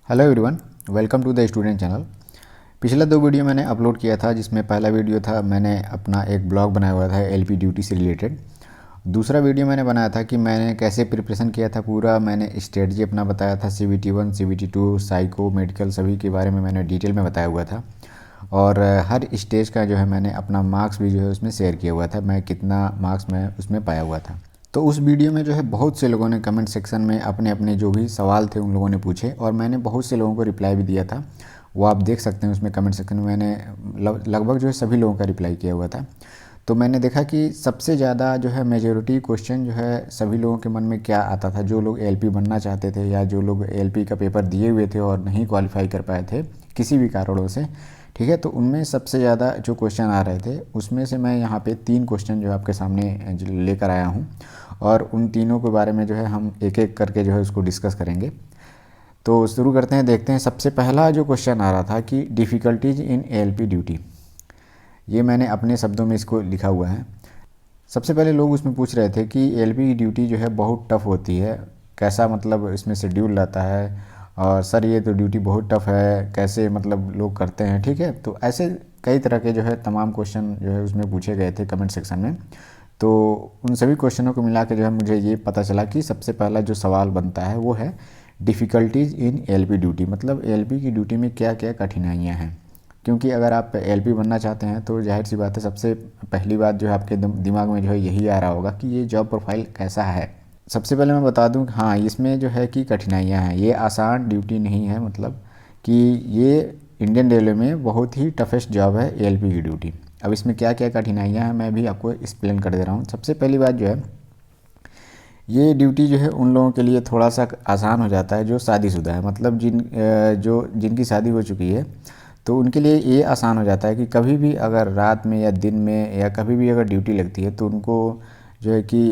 Hello everyone, welcome to the student channel. पिछला 2 video मैंने upload किया था, जिसमें पहला वीडियो था मैंने अपना एक ब्लॉग बनाया हुआ था एलपी ड्यूटी से रिलेटेड। दूसरा वीडियो मैंने बनाया था कि मैंने कैसे प्रिपरेशन किया था, पूरा मैंने स्ट्रेटजी अपना बताया था। CBT 1 CBT 2 साइको मेडिकल सभी के बारे में मैंने डिटेल में बताया हुआ था। और हर स्टेज का जो है मैंने अपना मार्क्स भी जो है उसमें शेयर किया हुआ था, मैं कितना मार्क्स मैं उसमें पाया हुआ था। तो उस वीडियो में जो है बहुत से लोगों ने कमेंट सेक्शन में अपने अपने जो भी सवाल थे उन लोगों ने पूछे, और मैंने बहुत से लोगों को रिप्लाई भी दिया था। वो आप देख सकते हैं उसमें कमेंट सेक्शन में मैंने लगभग जो है सभी लोगों का रिप्लाई किया हुआ था। तो मैंने देखा कि सबसे ज़्यादा जो है मेजॉरिटी क्वेश्चन जो है सभी लोगों के मन में क्या आता था, जो लोग एलपी बनना चाहते थे या जो लोग एलपी का पेपर दिए हुए थे और नहीं क्वालिफाई कर पाए थे किसी भी कारणों से, ठीक है। तो उनमें सबसे ज़्यादा जो क्वेश्चन आ रहे थे उसमें से मैं यहाँ पे 3 क्वेश्चन जो आपके सामने लेकर आया हूँ, और उन तीनों के बारे में जो है हम एक एक करके जो है उसको डिस्कस करेंगे। तो शुरू करते हैं, देखते हैं। सबसे पहला जो क्वेश्चन आ रहा था कि डिफ़िकल्टीज इन एलपी ड्यूटी, ये मैंने अपने शब्दों में इसको लिखा हुआ है। सबसे पहले लोग उसमें पूछ रहे थे कि एलपी की ड्यूटी जो है बहुत टफ़ होती है, कैसा मतलब इसमें शेड्यूल रहता है, और सर ये तो ड्यूटी बहुत टफ़ है, कैसे मतलब लोग करते हैं, ठीक है। तो ऐसे कई तरह के जो है तमाम क्वेश्चन जो है उसमें पूछे गए थे कमेंट सेक्शन में। तो उन सभी क्वेश्चनों को मिला के जो है मुझे ये पता चला कि सबसे पहला जो सवाल बनता है वो है डिफ़िकल्टीज़ इन एलपी ड्यूटी, मतलब एलपी की ड्यूटी में क्या क्या कठिनाइयाँ हैं। क्योंकि अगर आप एलपी बनना चाहते हैं तो जाहिर सी बात है, सबसे पहली बात जो है आपके दिमाग में जो है यही आ रहा होगा कि ये जॉब प्रोफाइल कैसा है। सबसे पहले मैं बता दूं, हाँ इसमें जो है कि कठिनाइयाँ हैं, ये आसान ड्यूटी नहीं है, मतलब कि ये इंडियन रेलवे में बहुत ही टफेस्ट जॉब है एलपी की ड्यूटी। अब इसमें क्या क्या कठिनाइयाँ हैं मैं भी आपको एक्सप्लेन कर दे रहा हूँ। सबसे पहली बात जो है, ये ड्यूटी जो है उन लोगों के लिए थोड़ा सा आसान हो जाता है जो शादीशुदा है, मतलब जिनकी शादी हो चुकी है, तो उनके लिए ये आसान हो जाता है कि कभी भी अगर रात में या दिन में या कभी भी अगर ड्यूटी लगती है तो उनको जो है कि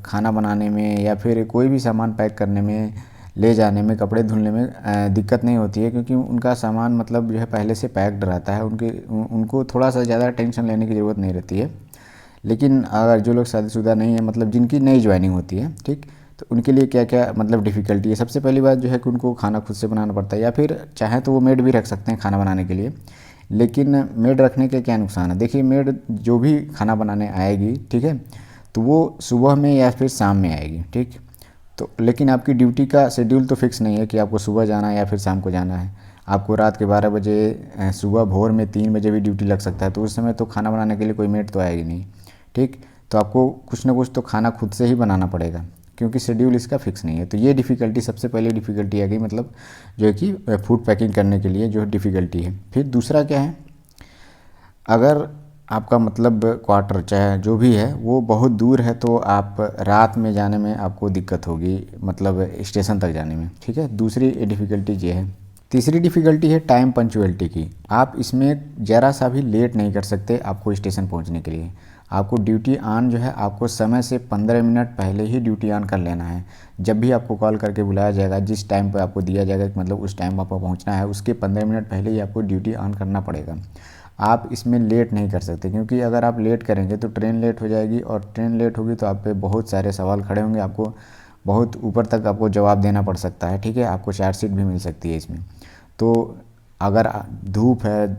खाना बनाने में या फिर कोई भी सामान पैक करने में, ले जाने में, कपड़े धुलने में दिक्कत नहीं होती है, क्योंकि उनका सामान मतलब जो है पहले से पैक्ड रहता है। उनको थोड़ा सा ज़्यादा टेंशन लेने की ज़रूरत नहीं रहती है। लेकिन अगर जो लोग शादीशुदा नहीं है, मतलब जिनकी नई ज्वाइनिंग होती है, ठीक, तो उनके लिए क्या क्या मतलब डिफ़िकल्टी है। सबसे पहली बात जो है कि उनको खाना खुद से बनाना पड़ता है, या फिर चाहे तो वो मेड भी रख सकते हैं खाना बनाने के लिए। लेकिन मेड रखने के क्या नुकसान है, देखिए मेड जो भी खाना बनाने आएगी, ठीक है, तो वो सुबह में या फिर शाम में आएगी, ठीक। तो लेकिन आपकी ड्यूटी का शेड्यूल तो फिक्स नहीं है कि आपको सुबह जाना है या फिर शाम को जाना है। आपको रात के 12 बजे, सुबह भोर में 3 बजे भी ड्यूटी लग सकता है, तो उस समय तो खाना बनाने के लिए कोई मेड तो आएगी नहीं, ठीक। तो आपको कुछ ना कुछ तो खाना खुद से ही बनाना पड़ेगा, क्योंकि शेड्यूल इसका फिक्स नहीं है। तो ये डिफ़िकल्टी, सबसे पहले डिफ़िकल्टी आ गई, मतलब जो है कि फूड पैकिंग करने के लिए जो डिफ़िकल्टी है। फिर दूसरा क्या है, अगर आपका मतलब क्वार्टर चाहे जो भी है वो बहुत दूर है, तो आप रात में जाने में आपको दिक्कत होगी, मतलब स्टेशन तक जाने में, ठीक है। दूसरी डिफ़िकल्टी ये है। तीसरी डिफ़िकल्टी है टाइम पंक्चुअलिटी की। आप इसमें ज़रा सा भी लेट नहीं कर सकते आपको स्टेशन पहुंचने के लिए। आपको ड्यूटी ऑन जो है, आपको समय से 15 मिनट पहले ही ड्यूटी ऑन कर लेना है। जब भी आपको कॉल करके बुलाया जाएगा, जिस टाइम पर आपको दिया जाएगा कि मतलब उस टाइम आपको पहुंचना है, उसके 15 मिनट पहले ही आपको ड्यूटी ऑन करना पड़ेगा। आप इसमें लेट नहीं कर सकते, क्योंकि अगर आप लेट करेंगे तो ट्रेन लेट हो जाएगी, और ट्रेन लेट होगी तो आप पे बहुत सारे सवाल खड़े होंगे, आपको बहुत ऊपर तक आपको जवाब देना पड़ सकता है, ठीक है। आपको चार्जशीट भी मिल सकती है इसमें। तो अगर धूप है,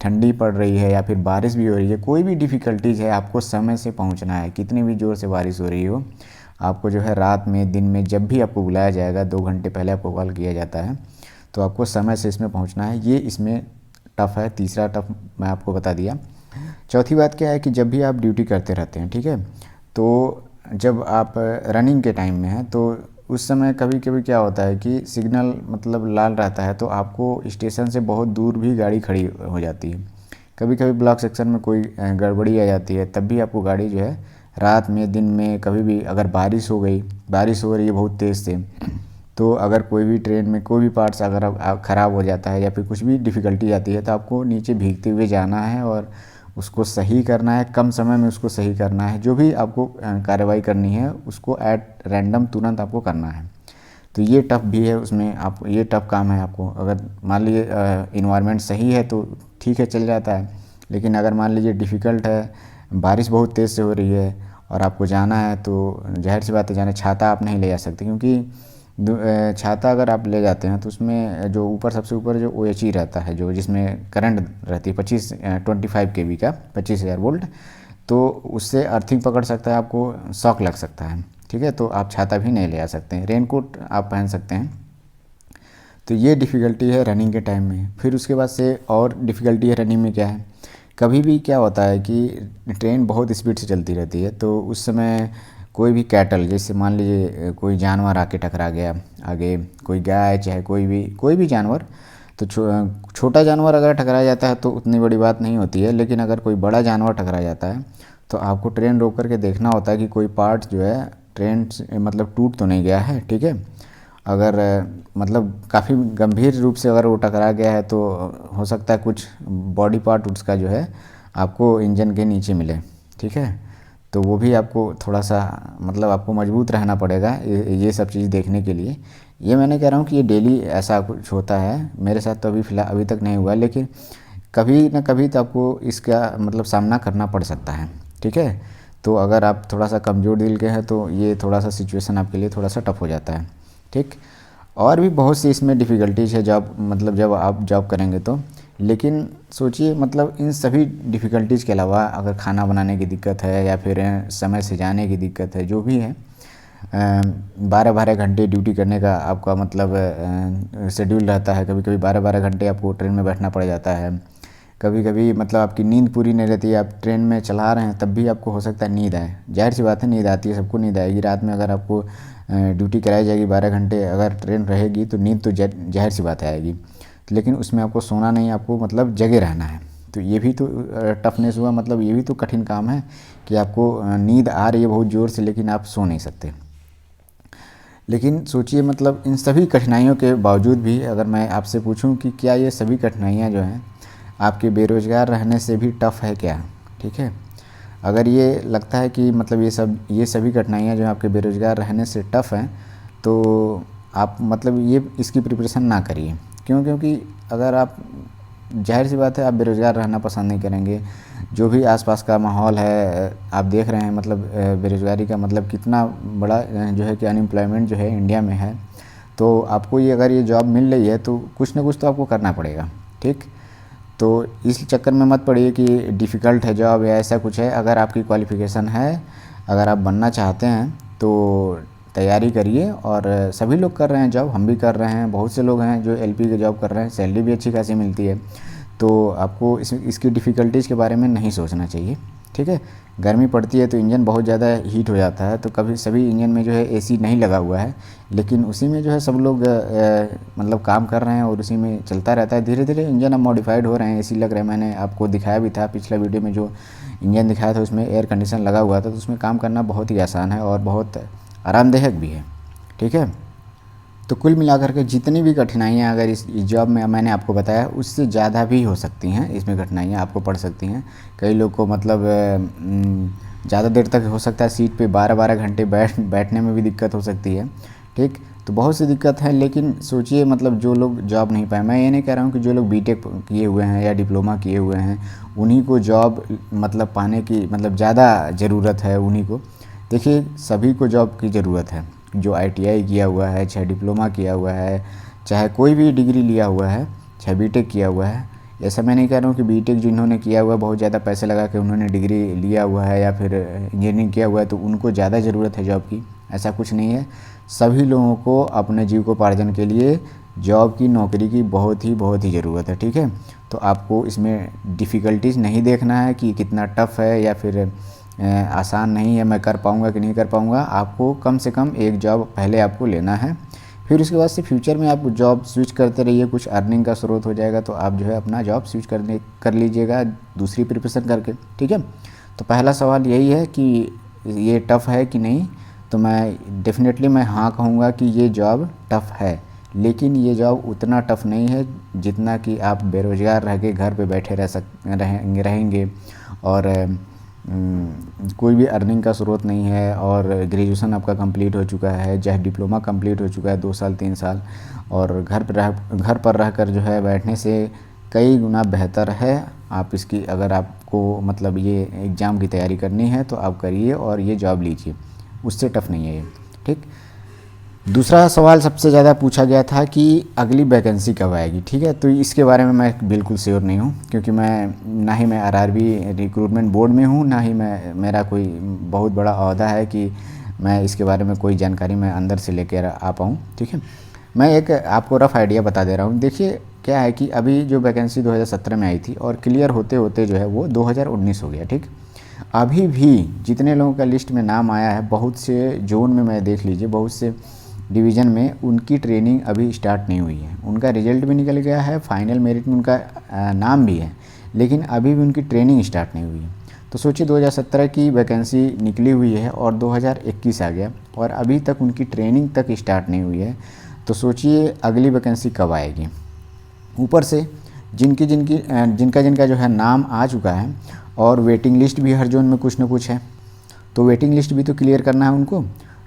ठंडी पड़ रही है, या फिर बारिश भी हो रही है, कोई भी डिफ़िकल्टीज़ है, आपको समय से पहुंचना है। कितनी भी ज़ोर से बारिश हो रही हो, आपको जो है रात में, दिन में, जब भी आपको बुलाया जाएगा, 2 घंटे पहले आपको कॉल किया जाता है, तो आपको समय से इसमें पहुंचना है। ये इसमें टफ़ है। तीसरा टफ़ मैं आपको बता दिया। चौथी बात क्या है कि जब भी आप ड्यूटी करते रहते हैं, ठीक है, तो जब आप रनिंग के टाइम में हैं, तो उस समय कभी कभी क्या होता है कि सिग्नल मतलब लाल रहता है, तो आपको स्टेशन से बहुत दूर भी गाड़ी खड़ी हो जाती है। कभी कभी ब्लॉक सेक्शन में कोई गड़बड़ी आ जाती है, तब भी आपको गाड़ी जो है रात में, दिन में, कभी भी, अगर बारिश हो गई, बारिश हो रही है बहुत तेज़ से, तो अगर कोई भी ट्रेन में कोई भी पार्ट्स अगर ख़राब हो जाता है या फिर कुछ भी डिफ़िकल्टी आती है, तो आपको नीचे भीगते हुए जाना है और उसको सही करना है, कम समय में उसको सही करना है। जो भी आपको कार्रवाई करनी है उसको एट रैंडम तुरंत आपको करना है। तो ये टफ़ भी है उसमें, आप ये टफ़ काम है आपको। अगर मान लीजिए इन्वायरमेंट सही है तो ठीक है, चल जाता है। लेकिन अगर मान लीजिए डिफ़िकल्ट है, बारिश बहुत तेज़ से हो रही है और आपको जाना है, तो ज़ाहिर सी बात है, जाने छाता आप नहीं ले जा सकते, क्योंकि छाता अगर आप ले जाते हैं तो उसमें जो ऊपर सबसे ऊपर जो OHE रहता है, जो जिसमें करंट रहती है 25 kV का 25,000 वोल्ट, तो उससे अर्थिंग पकड़ सकता है, आपको शॉक लग सकता है। ठीक है, तो आप छाता भी नहीं ले आ सकते हैं। रेनकोट आप पहन सकते हैं। तो ये डिफ़िकल्टी है रनिंग के टाइम में। फिर उसके बाद से और डिफ़िकल्टी है रनिंग में क्या है, कभी भी क्या होता है कि ट्रेन बहुत स्पीड से चलती रहती है, तो उस समय कोई भी कैटल, जैसे मान लीजिए कोई जानवर आके टकरा गया आगे, कोई गाय चाहे कोई भी जानवर, तो छोटा जानवर अगर टकरा जाता है तो उतनी बड़ी बात नहीं होती है, लेकिन अगर कोई बड़ा जानवर टकरा जाता है तो आपको ट्रेन रोक करके देखना होता है कि कोई पार्ट जो है ट्रेन से मतलब टूट तो नहीं गया है। ठीक है, अगर मतलब काफ़ी गंभीर रूप से अगर वो टकरा गया है तो हो सकता है कुछ बॉडी पार्ट उसका जो है आपको इंजन के नीचे मिले। ठीक है, तो वो भी आपको थोड़ा सा मतलब आपको मजबूत रहना पड़ेगा ये सब चीज़ देखने के लिए। ये मैंने कह रहा हूँ कि ये डेली ऐसा कुछ होता है, मेरे साथ तो अभी तक नहीं हुआ, लेकिन कभी ना कभी तो आपको इसका मतलब सामना करना पड़ सकता है। ठीक है, तो अगर आप थोड़ा सा कमज़ोर दिल के हैं तो ये थोड़ा सा सिचुएशन आपके लिए थोड़ा सा टफ हो जाता है। ठीक, और भी बहुत सी इसमें डिफ़िकल्टीज़ है जॉब मतलब जब आप जॉब करेंगे तो। लेकिन सोचिए मतलब इन सभी डिफ़िकल्टीज़ के अलावा अगर खाना बनाने की दिक्कत है या फिर समय से जाने की दिक्कत है, जो भी है, 12-12 घंटे ड्यूटी करने का आपका मतलब शेड्यूल रहता है। कभी कभी 12-12 घंटे आपको ट्रेन में बैठना पड़ जाता है। कभी कभी मतलब आपकी नींद पूरी नहीं रहती है, आप ट्रेन में चला रहे हैं तब भी आपको हो सकता है नींद आए। जाहिर सी बात है, नींद आती है, सबको नींद आएगी। रात में अगर आपको ड्यूटी कराई जाएगी 12 घंटे, अगर ट्रेन रहेगी तो नींद तो जाहिर सी बात आएगी, लेकिन उसमें आपको सोना नहीं, आपको मतलब जगे रहना है। तो ये भी तो टफनेस हुआ, मतलब ये भी तो कठिन काम है कि आपको नींद आ रही है बहुत ज़ोर से लेकिन आप सो नहीं सकते। लेकिन सोचिए मतलब इन सभी कठिनाइयों के बावजूद भी अगर मैं आपसे पूछूं कि क्या ये सभी कठिनाइयां जो हैं आपके बेरोज़गार रहने से भी टफ़ है क्या? ठीक है, अगर ये लगता है कि मतलब ये सभी कठिनाइयाँ जो हैं आपके बेरोज़गार रहने से टफ़ हैं, तो आप मतलब ये इसकी प्रिपरेशन ना करिए। क्यों? क्योंकि अगर आप ज़ाहिर सी बात है आप बेरोज़गार रहना पसंद नहीं करेंगे। जो भी आसपास का माहौल है आप देख रहे हैं, मतलब बेरोज़गारी का मतलब कितना बड़ा जो है कि अनएम्प्लॉयमेंट जो है इंडिया में है। तो आपको ये अगर ये जॉब मिल रही है तो कुछ ना कुछ तो आपको करना पड़ेगा। ठीक, तो इस चक्कर में मत पड़िए कि डिफ़िकल्ट है जॉब या ऐसा कुछ है। अगर आपकी क्वालिफ़िकेशन है, अगर आप बनना चाहते हैं तो तैयारी करिए। और सभी लोग कर रहे हैं जॉब, हम भी कर रहे हैं, बहुत से लोग हैं जो LP की जॉब कर रहे हैं, सैलरी भी अच्छी खासी मिलती है। तो आपको इसकी डिफ़िकल्टीज़ के बारे में नहीं सोचना चाहिए। ठीक है, गर्मी पड़ती है तो इंजन बहुत ज़्यादा हीट हो जाता है, तो कभी सभी इंजन में जो है AC नहीं लगा हुआ है, लेकिन उसी में जो है सब लोग मतलब काम कर रहे हैं और उसी में चलता रहता है। धीरे धीरे इंजन अब मॉडिफाइड हो रहे हैं, AC लग रहे हैं। मैंने आपको दिखाया भी था पिछला वीडियो में, जो इंजन दिखाया था उसमें एयर कंडीशन लगा हुआ था, तो उसमें काम करना बहुत ही आसान है और बहुत आरामदायक भी है। ठीक है, तो कुल मिलाकर के जितनी भी कठिनाइयाँ अगर इस जॉब में मैंने आपको बताया उससे ज़्यादा भी हो सकती हैं, इसमें कठिनाइयाँ आपको पड़ सकती हैं। कई लोग को मतलब ज़्यादा देर तक हो सकता है सीट पे 12-12 घंटे बैठने में भी दिक्कत हो सकती है। ठीक, तो बहुत सी दिक्कत है। लेकिन सोचिए मतलब जो लोग जॉब नहीं पाए, मैं ये नहीं कह रहा हूँ कि जो लोग BTech किए हुए हैं या डिप्लोमा किए हुए हैं उन्हीं को जॉब मतलब पाने की मतलब ज़्यादा ज़रूरत है उन्हीं को। देखिए सभी को जॉब की ज़रूरत है, जो ITI किया हुआ है, चाहे डिप्लोमा किया हुआ है, चाहे कोई भी डिग्री लिया हुआ है, चाहे BTech किया हुआ है। ऐसा मैं नहीं कह रहा हूँ कि BTech जिन्होंने किया हुआ है बहुत ज़्यादा पैसे लगा के उन्होंने डिग्री लिया हुआ है या फिर इंजीनियरिंग किया हुआ है तो उनको ज़्यादा ज़रूरत है जॉब की, ऐसा कुछ नहीं है। सभी लोगों को अपने जीविकोपार्जन के लिए जॉब की, नौकरी की बहुत ही ज़रूरत है। ठीक है, तो आपको इसमें डिफ़िकल्टीज़ नहीं देखना है कि कितना टफ़ है या फिर आसान नहीं है, मैं कर पाऊँगा कि नहीं कर पाऊँगा। आपको कम से कम एक जॉब पहले आपको लेना है, फिर उसके बाद से फ्यूचर में आप जॉब स्विच करते रहिए, कुछ अर्निंग का स्रोत हो जाएगा तो आप जो है अपना जॉब स्विच कर लीजिएगा दूसरी प्रिपरेशन करके। ठीक है, तो पहला सवाल यही है कि ये टफ़ है कि नहीं, तो मैं डेफिनेटली मैं हाँ कहूँगा कि ये जॉब टफ़ है, लेकिन ये जॉब उतना टफ़ नहीं है जितना कि आप बेरोज़गार रह के घर पे बैठे रहेंगे और कोई भी अर्निंग का स्रोत नहीं है और ग्रेजुएशन आपका कंप्लीट हो चुका है, चाहे डिप्लोमा कंप्लीट हो चुका है 2 साल 3 साल, और घर पर रहकर जो है बैठने से कई गुना बेहतर है। आप इसकी अगर आपको मतलब ये एग्ज़ाम की तैयारी करनी है तो आप करिए और ये जॉब लीजिए, उससे टफ़ नहीं है ये। ठीक, दूसरा सवाल सबसे ज़्यादा पूछा गया था कि अगली वैकेंसी कब आएगी, ठीक है। तो इसके बारे में मैं बिल्कुल श्योर नहीं हूँ, क्योंकि ना ही मैं आरआरबी रिक्रूटमेंट बोर्ड में हूँ, ना ही मेरा कोई बहुत बड़ा ओहदा है कि मैं इसके बारे में कोई जानकारी मैं अंदर से लेकर आ पाऊँ, ठीक है। मैं एक आपको रफ़ आइडिया बता दे रहा हूँ। देखिए क्या है कि अभी जो वैकेंसी 2017 में आई थी और क्लियर होते होते जो है वो 2019 हो गया, ठीक। अभी भी जितने लोगों का लिस्ट में नाम आया है, बहुत से जोन में मैं देख लीजिए, बहुत से डिवीज़न में उनकी ट्रेनिंग अभी स्टार्ट नहीं हुई है। उनका रिजल्ट भी निकल गया है, फाइनल मेरिट में उनका नाम भी है, लेकिन अभी भी उनकी ट्रेनिंग स्टार्ट नहीं हुई है। तो सोचिए 2017 की वैकेंसी निकली हुई है और 2021 आ गया और अभी तक उनकी ट्रेनिंग तक स्टार्ट नहीं हुई है। तो सोचिए अगली वैकेंसी कब आएगी। ऊपर से जिनका जो है नाम आ चुका है और वेटिंग लिस्ट भी हर जोन में कुछ ना कुछ है, तो वेटिंग लिस्ट भी तो क्लियर करना है उनको।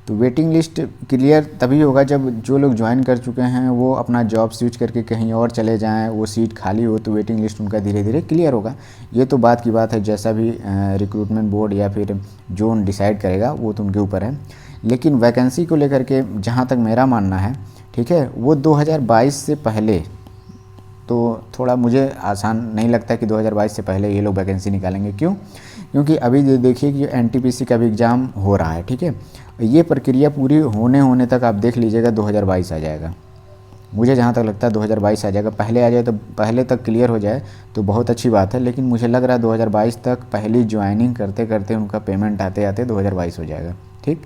तो वेटिंग लिस्ट क्लियर तभी होगा जब जो लोग ज्वाइन कर चुके हैं वो अपना जॉब स्विच करके कहीं और चले जाएं, वो सीट खाली हो, तो वेटिंग लिस्ट उनका धीरे धीरे क्लियर होगा। ये तो बात की बात है, जैसा भी रिक्रूटमेंट बोर्ड या फिर जोन डिसाइड करेगा वो तो उनके ऊपर है। लेकिन वैकेंसी को लेकर के जहाँ तक मेरा मानना है, ठीक है, वो 2022 से पहले तो थोड़ा मुझे आसान नहीं लगता कि 2022 से पहले ये लोग वैकेंसी निकालेंगे। क्यों? क्योंकि अभी देखिए कि एनटीपीसी का भी एग्ज़ाम हो रहा है, ठीक है। ये प्रक्रिया पूरी होने तक आप देख लीजिएगा 2022 आ जाएगा। मुझे जहाँ तक लगता है 2022 आ जाएगा। पहले आ जाए तो पहले तक क्लियर हो जाए तो बहुत अच्छी बात है, लेकिन मुझे लग रहा है 2022 तक पहली ज्वाइनिंग करते करते उनका पेमेंट आते आते 2022 हो जाएगा, ठीक।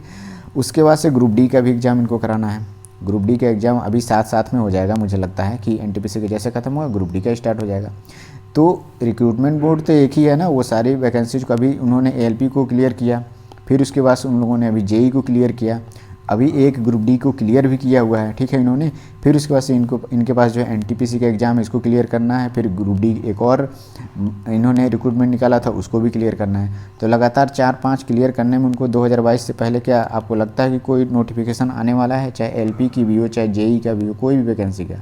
उसके बाद से ग्रुप डी का भी एग्ज़ाम इनको कराना है। ग्रुप डी का एग्ज़ाम अभी साथ में हो जाएगा। मुझे लगता है कि एनटीपीसी के जैसे ख़त्म हुआ ग्रुप डी का स्टार्ट हो जाएगा। तो रिक्रूटमेंट बोर्ड तो एक ही है ना, वो सारी वैकेंसीज को अभी उन्होंने एएलपी को क्लियर किया, फिर उसके बाद उन लोगों ने अभी जेई को क्लियर किया, अभी एक ग्रुप डी को क्लियर भी किया हुआ है, ठीक है इन्होंने। फिर उसके बाद से इनके पास जो है एनटीपीसी का एग्ज़ाम है, इसको क्लियर करना है। फिर ग्रुप डी एक और इन्होंने रिक्रूटमेंट निकाला था, उसको भी क्लियर करना है। तो लगातार 4-5 क्लियर करने में उनको 2022 से पहले, क्या आपको लगता है कि कोई नोटिफिकेशन आने वाला है, चाहे एलपी की भी हो चाहे जेई का भी हो, कोई भी वैकेंसी का?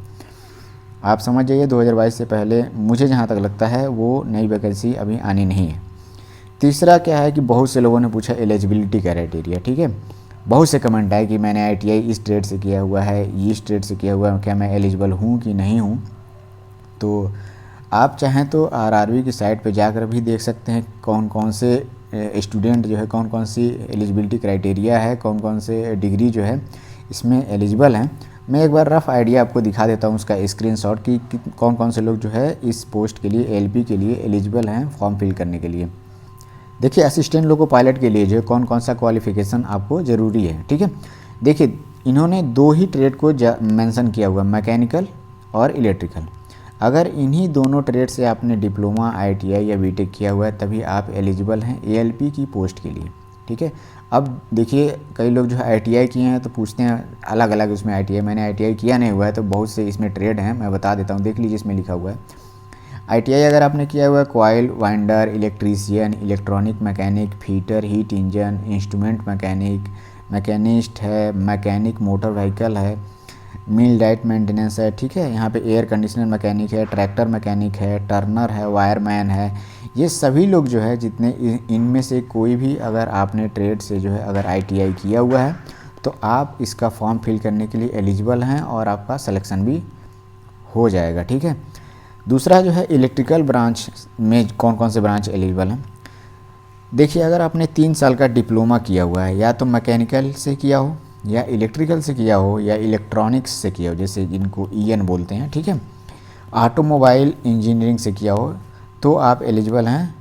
आप समझ जाइए 2022 से पहले मुझे जहाँ तक लगता है वो नई वैकेंसी अभी आनी नहीं है। तीसरा क्या है कि बहुत से लोगों ने पूछा एलिजिबिलिटी क्राइटेरिया, ठीक है। बहुत से कमेंट आए कि मैंने आईटीआई इस ट्रेड से किया हुआ है, इस ट्रेड से किया हुआ है, क्या मैं एलिजिबल हूँ कि नहीं हूँ। तो आप चाहें तो आरआरबी की साइट पर जाकर भी देख सकते हैं कौन कौन से स्टूडेंट जो है, कौन कौन सी एलिजिबिलिटी क्राइटेरिया है, कौन कौन से डिग्री जो है इसमें एलिजिबल हैं। मैं एक बार रफ़ आइडिया आपको दिखा देता हूँ उसका स्क्रीनशॉट कि कौन कौन से लोग जो है इस पोस्ट के लिए एलपी के लिए एलिजिबल हैं फॉर्म फिल करने के लिए। देखिए असिस्टेंट लोको पायलट के लिए जो कौन कौन सा क्वालिफ़िकेशन आपको ज़रूरी है, ठीक है। देखिए इन्होंने 2 ही ट्रेड को मेंशन किया हुआ, मैकेनिकल और इलेक्ट्रिकल। अगर इन्हीं दोनों ट्रेड से आपने डिप्लोमा, आईटीआई या बीटेक किया हुआ है तभी आप एलिजिबल हैं एएलपी की पोस्ट के लिए, ठीक है। अब देखिए कई लोग जो है आईटीआई किए हैं तो पूछते हैं अलग अलग उसमें आईटीआई, मैंने आईटीआई किया नहीं हुआ है, तो बहुत से इसमें ट्रेड हैं, मैं बता देता हूँ, देख लीजिए इसमें लिखा हुआ है। आईटीआई अगर आपने किया हुआ है coil winder, electrician, electronic mechanic, fitter, heat engine, instrument mechanic, machinist है, मैकेनिक मोटर व्हीकल है, मिल डाइट मेंटेनेंस है, ठीक है। यहाँ पे एयर कंडीशनर मैकेनिक है, ट्रैक्टर मैकेनिक है, टर्नर है, वायरमैन है। ये सभी लोग जो है जितने इनमें से कोई भी अगर आपने ट्रेड से जो है अगर आईटीआई किया हुआ है तो आप इसका फॉर्म फिल करने के लिए एलिजिबल हैं और आपका सिलेक्शन भी हो जाएगा, ठीक है। दूसरा जो है इलेक्ट्रिकल ब्रांच में कौन कौन से ब्रांच एलिजिबल हैं। देखिए अगर आपने 3 साल का डिप्लोमा किया हुआ है, या तो मैकेनिकल से किया हो या इलेक्ट्रिकल से किया हो या इलेक्ट्रॉनिक्स से किया हो, जैसे जिनको ईएन बोलते हैं, ठीक है, ऑटोमोबाइल इंजीनियरिंग से किया हो, तो आप एलिजिबल हैं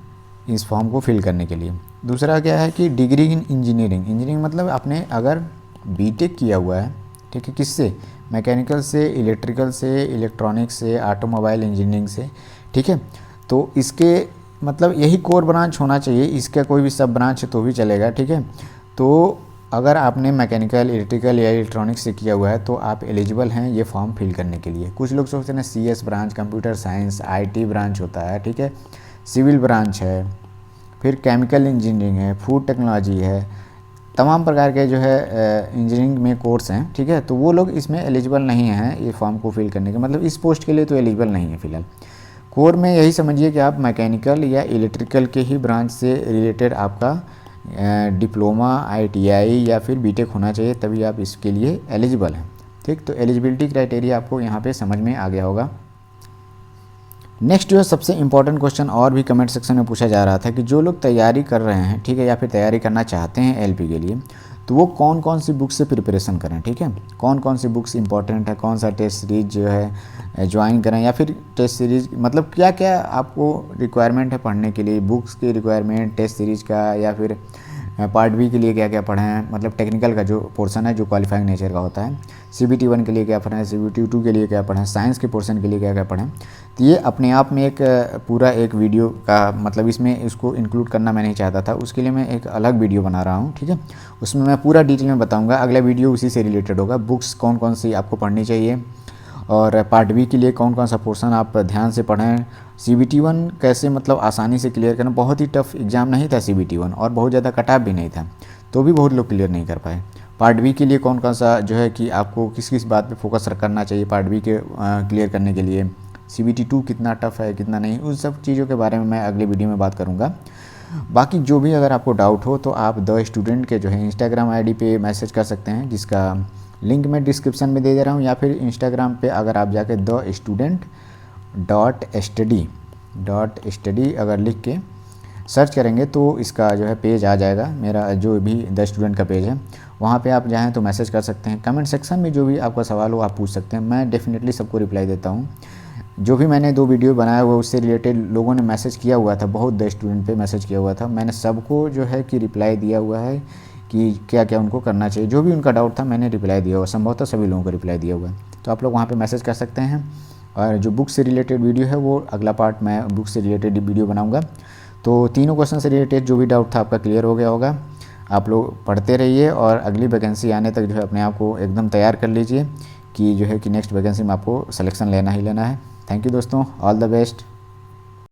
इस फॉर्म को फिल करने के लिए। दूसरा क्या है कि डिग्री इन इंजीनियरिंग मतलब आपने अगर बीटेक किया हुआ है, ठीक है, किससे, मैकेनिकल से, इलेक्ट्रिकल से, इलेक्ट्रॉनिक्स से, ऑटोमोबाइल इंजीनियरिंग से, ठीक है। तो इसके मतलब यही कोर ब्रांच होना चाहिए, इसका कोई भी सब ब्रांच है तो भी चलेगा, ठीक है। तो अगर आपने मैकेनिकल, इलेक्ट्रिकल या इलेक्ट्रॉनिक्स से किया हुआ है तो आप एलिजिबल हैं ये फॉर्म फिल करने के लिए। कुछ लोग सोचते हैं CS branch, computer science, IT branch होता है, ठीक है, सिविल ब्रांच है, फिर केमिकल इंजीनियरिंग है, फूड टेक्नोलॉजी है, तमाम प्रकार के जो है इंजीनियरिंग में कोर्स हैं, ठीक है। तो वो लोग इसमें एलिजिबल नहीं हैं ये फॉर्म को फिल करने के, मतलब इस पोस्ट के लिए तो एलिजिबल नहीं है फिलहाल। कोर में यही समझिए कि आप मैकेनिकल या इलेक्ट्रिकल के ही ब्रांच से रिलेटेड आपका डिप्लोमा, ITI या फिर बीटेक होना चाहिए, तभी आप इसके लिए एलिजिबल हैं। ठीक, तो एलिजिबिलिटी क्राइटेरिया आपको यहाँ पे समझ में आ गया होगा। नेक्स्ट जो है सबसे इंपॉर्टेंट क्वेश्चन और भी कमेंट सेक्शन में पूछा जा रहा था कि जो लोग तैयारी कर रहे हैं, ठीक है, या फिर तैयारी करना चाहते हैं LP के लिए, तो वो कौन कौन सी बुक से प्रिपरेशन करें। ठीक है, कौन कौन सी बुक्स इंपॉर्टेंट है, कौन सा टेस्ट सीरीज जो है ज्वाइन करें, या फिर टेस्ट सीरीज मतलब क्या क्या आपको रिक्वायरमेंट है पढ़ने के लिए, बुक्स की रिक्वायरमेंट, टेस्ट सीरीज का, या फिर पार्ट बी के लिए क्या क्या पढ़ें, मतलब टेक्निकल का जो पोर्शन है जो क्वालिफाइंग नेचर का होता है, CBT 1 के लिए क्या पढ़ें, CBT 2 के लिए क्या पढ़ें, साइंस के पोर्शन के लिए क्या क्या पढ़ें। तो ये अपने आप में एक पूरा एक वीडियो का मतलब इसमें इसको इंक्लूड करना मैं नहीं चाहता था, उसके लिए मैं एक अलग वीडियो बना रहा हूँ। ठीक है, उसमें मैं पूरा डिटेल में बताऊँगा, अगला वीडियो उसी से रिलेटेड होगा। बुक्स कौन कौन सी आपको पढ़नी चाहिए, और पार्ट बी के लिए कौन कौन सा पोर्शन आप ध्यान से पढ़ें, CBT 1 कैसे मतलब आसानी से क्लियर करना। बहुत ही टफ एग्ज़ाम नहीं था CBT 1, और बहुत ज़्यादा कट ऑफ भी नहीं था, तो भी बहुत लोग क्लियर नहीं कर पाए। पार्ट बी के लिए कौन कौन सा जो है कि आपको किस किस बात पे फोकस करना चाहिए पार्ट बी के क्लियर करने के लिए, CBT 2 कितना टफ है कितना नहीं, उन सब चीज़ों के बारे में मैं अगले वीडियो में बात करूँगा। बाकी जो भी अगर आपको डाउट हो तो आप द स्टूडेंट के जो है इंस्टाग्राम ID पे मैसेज कर सकते हैं, जिसका लिंक मैं डिस्क्रिप्शन में दे रहा हूँ, या फिर इंस्टाग्राम पे अगर आप जाके thestudent.study अगर लिख के सर्च करेंगे तो इसका जो है पेज आ जाएगा, मेरा जो भी द स्टूडेंट का पेज है, वहाँ पे आप जाएँ तो मैसेज कर सकते हैं। कमेंट सेक्शन में जो भी आपका सवाल हो आप पूछ सकते हैं, मैं डेफिनेटली सबको रिप्लाई देता हूँ। जो भी मैंने 2 वीडियो बनाया हुआ उससे रिलेटेड लोगों ने मैसेज किया हुआ था, बहुत द स्टूडेंट पे मैसेज किया हुआ था, मैंने सबको जो है कि रिप्लाई दिया हुआ है कि क्या क्या उनको करना चाहिए, जो भी उनका डाउट था मैंने रिप्लाई दिया हुआ, संभवतः सभी लोगों को रिप्लाई दिया हुआ है। तो आप लोग वहाँ पे मैसेज कर सकते हैं, और जो बुक से रिलेटेड वीडियो है वो अगला पार्ट मैं बुक से रिलेटेड वीडियो बनाऊँगा। तो तीनों क्वेश्चन से रिलेटेड जो भी डाउट था आपका क्लियर हो गया होगा। आप लोग पढ़ते रहिए, और अगली वैकेंसी आने तक जो है अपने आप को एकदम तैयार कर लीजिए कि जो है कि नेक्स्ट वैकेंसी में आपको सिलेक्शन लेना ही लेना है। थैंक यू दोस्तों, ऑल द बेस्ट।